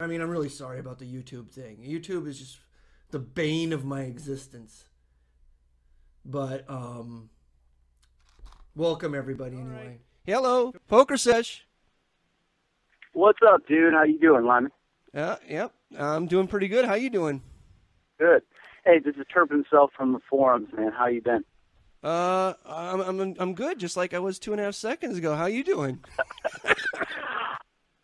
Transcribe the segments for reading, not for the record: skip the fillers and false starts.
I mean, I'm really sorry about the YouTube thing. YouTube is just the bane of my existence. But welcome everybody anyway. Right. Hello, Poker Sesh. What's up, dude? How you doing, Lyman? Yep, I'm doing pretty good. How you doing? Good. Hey, this is Turp himself from the forums, man. How you been? I'm good, just like I was 2.5 seconds ago. How you doing?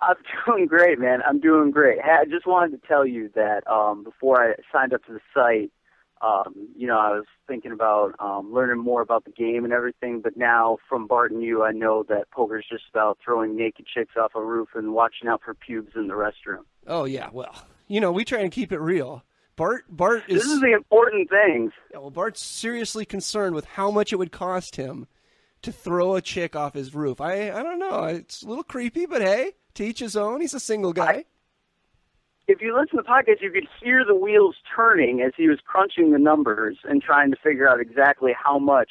I'm doing great, man. I'm doing great. Hey, I just wanted to tell you that before I signed up to the site, I was thinking about learning more about the game and everything, but now from Bart and you, I know that poker's just about throwing naked chicks off a roof and watching out for pubes in the restroom. Oh, yeah, well, we try and keep it real. Bart is... This is the important things. Yeah, well, Bart's seriously concerned with how much it would cost him to throw a chick off his roof. I don't know. It's a little creepy, but hey, to each his own. He's a single guy. If you listen to the podcast, you could hear the wheels turning as he was crunching the numbers and trying to figure out exactly how much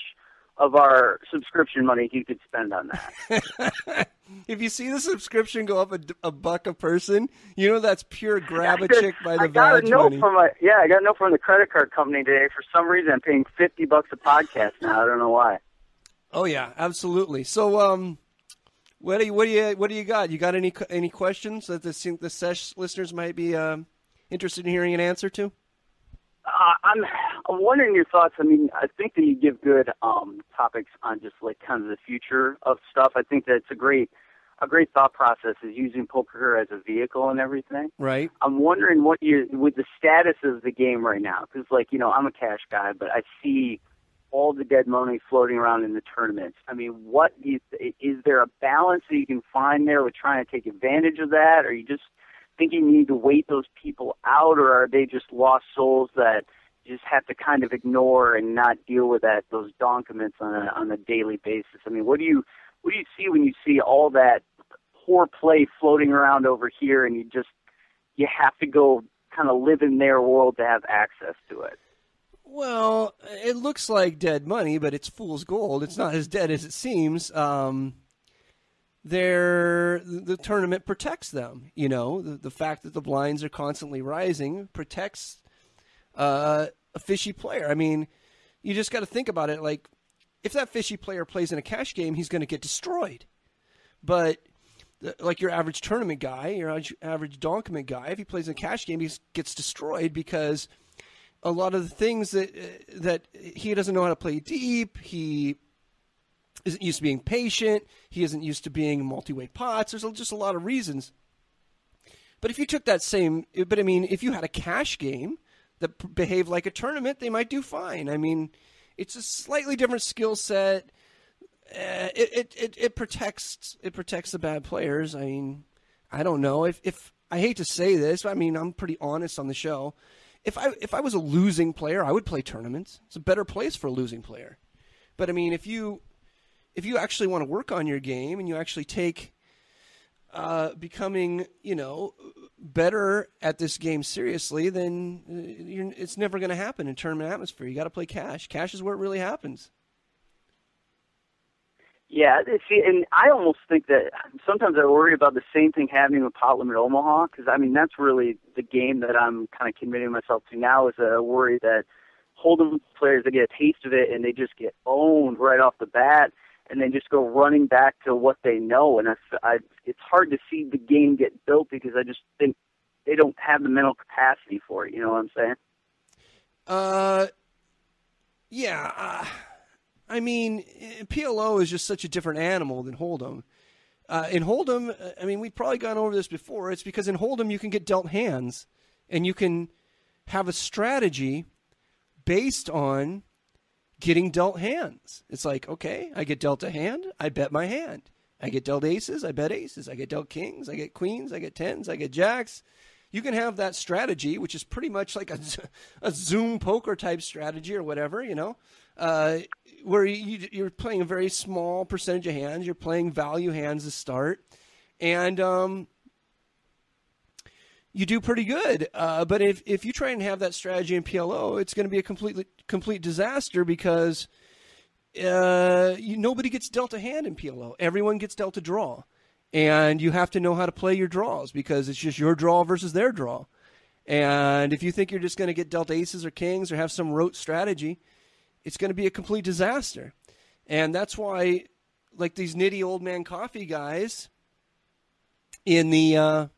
of our subscription money he could spend on that. If you see the subscription go up a buck a person, that's pure grab a chick by the badge money. I got a note from the credit card company today. For some reason, I'm paying $50 a podcast now. I don't know why. Oh yeah, absolutely. So, what do you got? You got any questions that the Sesh listeners might be interested in hearing an answer to? I'm wondering your thoughts. I mean, I think that you give good topics on just like kind of the future of stuff. I think that it's a great thought process is using poker as a vehicle and everything. Right. I'm wondering with the status of the game right now, because I'm a cash guy, but I see all the dead money floating around in the tournaments. I mean, is there a balance that you can find there with trying to take advantage of that? Or are you just thinking you need to wait those people out, or are they just lost souls that you just have to kind of ignore and not deal with those doncuments on a daily basis? I mean, what do you see when you see all that poor play floating around over here, and you have to go kind of live in their world to have access to it? Well, it looks like dead money, but it's fool's gold. It's not as dead as it seems. The tournament protects them. The fact that the blinds are constantly rising protects a fishy player. I mean, you just got to think about it. Like, if that fishy player plays in a cash game, he's going to get destroyed. But like your average tournament guy, your average donkament guy, if he plays in a cash game, he gets destroyed because a lot of the things that he doesn't know how to play deep, he isn't used to being patient, he isn't used to being multi-weight pots. There's just a lot of reasons. But if you took if you had a cash game that behaved like a tournament, they might do fine. I mean, it's a slightly different skill set. It protects the bad players. I mean, I don't know if I hate to say this, but I mean, I'm pretty honest on the show. If I was a losing player, I would play tournaments. It's a better place for a losing player. But I mean, if you actually want to work on your game and you actually take becoming better at this game seriously, then it's never going to happen in tournament atmosphere. You got to play cash. Cash is where it really happens. Yeah, see, and I almost think that sometimes I worry about the same thing happening with Pot Limit Omaha, because, I mean, that's really the game that I'm kind of committing myself to now, is a worry that Hold'em players, they get a taste of it and they just get owned right off the bat and then just go running back to what they know. And it's hard to see the game get built because I just think they don't have the mental capacity for it. You know what I'm saying? Yeah. I mean, PLO is just such a different animal than Hold'em. In Hold'em, I mean, we've probably gone over this before. It's because in Hold'em you can get dealt hands, and you can have a strategy based on getting dealt hands. It's like, okay, I get dealt a hand, I bet my hand. I get dealt aces, I bet aces. I get dealt kings, I get queens, I get tens, I get jacks. You can have that strategy, which is pretty much like a Zoom poker type strategy or whatever, where you're playing a very small percentage of hands. You're playing value hands to start, and you do pretty good. But if you try and have that strategy in PLO, it's going to be a complete disaster because nobody gets dealt a hand in PLO. Everyone gets dealt a draw. And you have to know how to play your draws because it's just your draw versus their draw. And if you think you're just going to get dealt aces or kings or have some rote strategy, it's going to be a complete disaster. And that's why, like these nitty old man coffee guys in the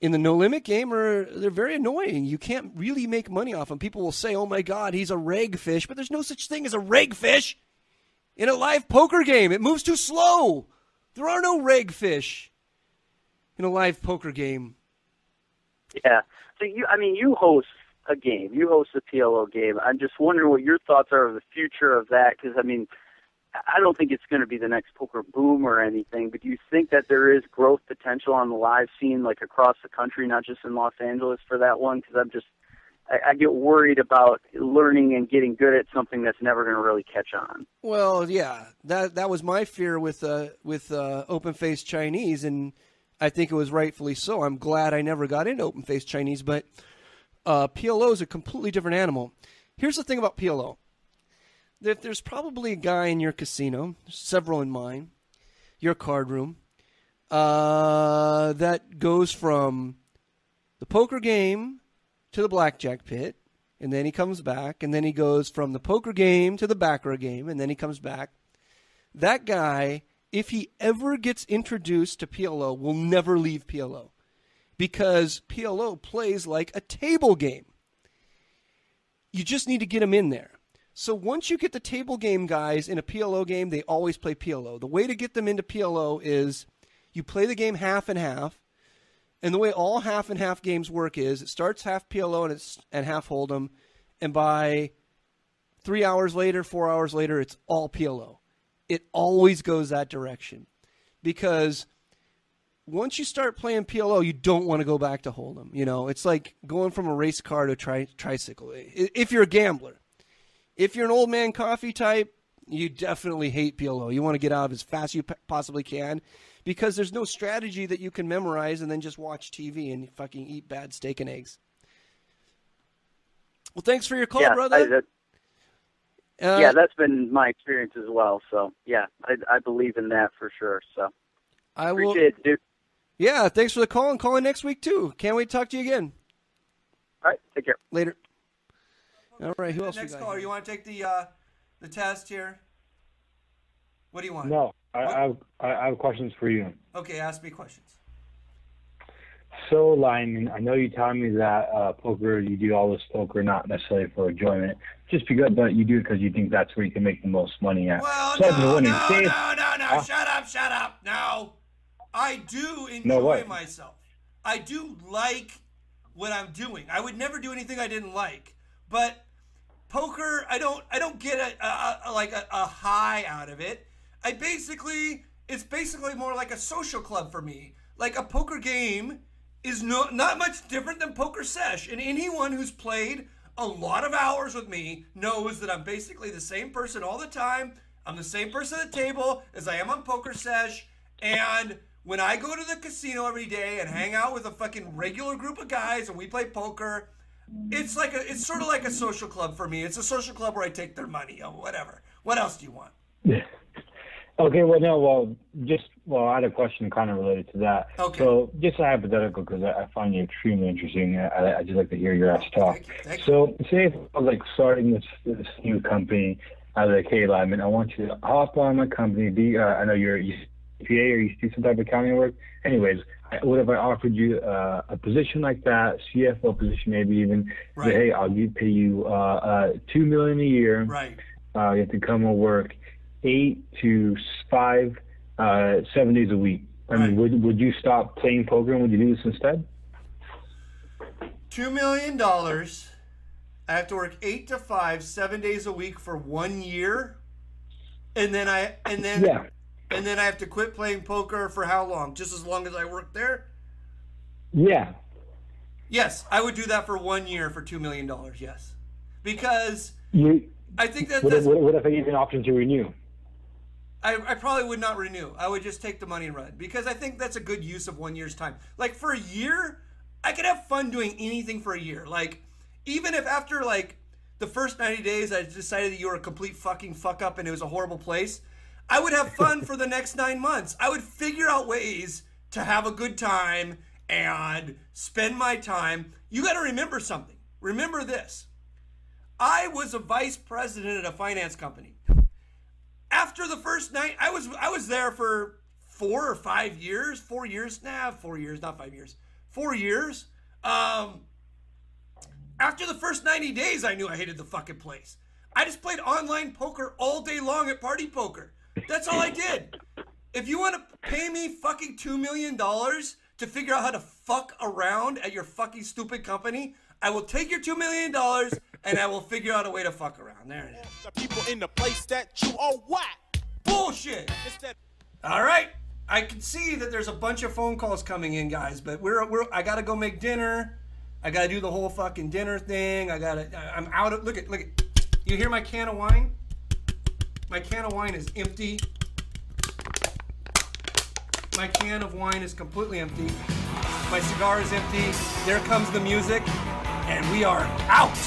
no limit game they're very annoying. You can't really make money off them. People will say, "Oh my God, he's a reg fish," but there's no such thing as a reg fish in a live poker game. It moves too slow. There are no reg fish in a live poker game. Yeah. So you host a game. You host a PLO game. I'm just wondering what your thoughts are of the future of that, because I don't think it's going to be the next poker boom or anything, but do you think that there is growth potential on the live scene, like across the country, not just in Los Angeles for that one? Because I get worried about learning and getting good at something that's never going to really catch on. Well, yeah, that was my fear with open-faced Chinese, and I think it was rightfully so. I'm glad I never got into open-faced Chinese, but PLO is a completely different animal. Here's the thing about PLO. There's probably a guy in your casino, several in mine, your card room, that goes from the poker game to the blackjack pit, and then he comes back, and then he goes from the poker game to the baccarat game, and then he comes back. That guy, if he ever gets introduced to PLO, will never leave PLO because PLO plays like a table game. You just need to get him in there. So once you get the table game guys in a PLO game, they always play PLO. The way to get them into PLO is you play the game half and half. And the way all half and half games work is it starts half PLO and half Hold'em. And by 3 hours later, 4 hours later, it's all PLO. It always goes that direction. Because once you start playing PLO, you don't want to go back to Hold'em. You know, it's like going from a race car to a tricycle. If you're a gambler. If you're an old man coffee type, you definitely hate PLO. You want to get out of as fast as you possibly can because there's no strategy that you can memorize and then just watch TV and fucking eat bad steak and eggs. Well, thanks for your call, brother. That's been my experience as well. So, yeah, I believe in that for sure. So, I appreciate it, dude. Yeah, thanks for the call and call in next week, too. Can't wait to talk to you again. All right, take care. Later. All right, who else? Next caller, you want to take the test here? What do you want? No, I have questions for you. Okay, ask me questions. So, Lyman, I know you tell me that poker, you do all this poker not necessarily for enjoyment, just because, but you do it because you think that's where you can make the most money at. Well, so no, shut up. No, I do enjoy myself. I do like what I'm doing. I would never do anything I didn't like, but poker, I don't get a high out of it. It's basically more like a social club for me. Like a poker game is not much different than poker sesh. And anyone who's played a lot of hours with me knows that I'm basically the same person all the time. I'm the same person at the table as I am on poker sesh. And when I go to the casino every day and hang out with a fucking regular group of guys and we play poker, it's sort of like a social club for me. It's a social club where I take their money or whatever. What else do you want? Okay, I had a question kind of related to that. Okay. So just a hypothetical, because I find you extremely interesting. I just like to hear your ass talk. Thank you. So say if I was like starting this new company, I was like, hey, Lyman, I want you to hop on my company. I know you're CPA or you do some type of accounting work. Anyways, what if I offered you a position like that, CFO position maybe even, right. Say, hey, I'll pay you $2 million a year. Right. You have to come and work 8 to 5, 7 days a week. I mean, would you stop playing poker and would you do this instead? $2 million. I have to work 8 to 5, 7 days a week for 1 year, and then I have to quit playing poker for how long? Just as long as I work there? Yeah. Yes, I would do that for 1 year for $2 million. Yes, because I think that. What if I give you an option to renew? I probably would not renew. I would just take the money and run because I think that's a good use of 1 year's time. Like for a year, I could have fun doing anything for a year. Like even if after like the first 90 days I decided that you were a complete fucking fuck up and it was a horrible place, I would have fun for the next 9 months. I would figure out ways to have a good time and spend my time. You got to remember something. Remember this. I was a vice president at a finance company. After the first night, I was there for 4 or 5 years. 4 years? Nah, 4 years, not 5 years. 4 years. After the first 90 days, I knew I hated the fucking place. I just played online poker all day long at Party Poker. That's all I did. If you want to pay me fucking $2 million to figure out how to fuck around at your fucking stupid company, I will take your $2 million and I will figure out a way to fuck around. There it is. The people in the place that you are whack. Bullshit. All right. I can see that there's a bunch of phone calls coming in, guys, but I gotta go make dinner. I gotta do the whole fucking dinner thing. I'm out of, look at, you hear my can of wine? My can of wine is empty. My can of wine is completely empty. My cigar is empty. There comes the music, and we are out.